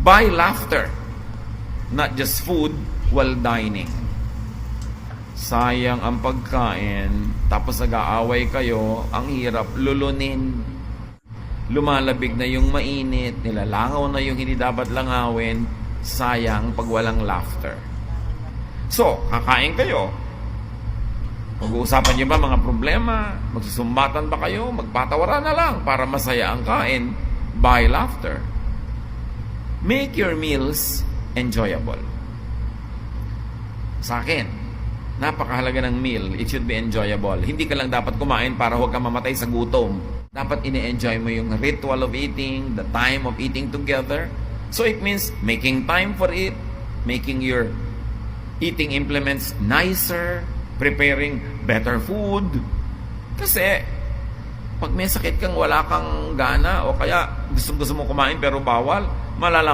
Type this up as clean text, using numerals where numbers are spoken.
Buy laughter, not just food while dining. Sayang ang pagkain, tapos nag-aaway kayo, ang hirap lulunin. Lumalabig na yung mainit, nilalangaw na yung hindi dapat langawin, sayang pag walang laughter. So, kakain kayo. Mag-uusapan niyo ba mga problema? Magsusumbatan ba kayo? Magpatawaran na lang para masaya ang kain. Buy laughter. Make your meals enjoyable. Sa akin, napakahalaga ng meal. It should be enjoyable. Hindi ka lang dapat kumain para huwag ka mamatay sa gutom. Dapat ini-enjoy mo yung ritual of eating, the time of eating together. So it means making time for it, making your eating implements nicer, preparing better food. Kasi, pag may sakit kang wala kang gana o kaya gusto mo kumain pero bawal, malalaman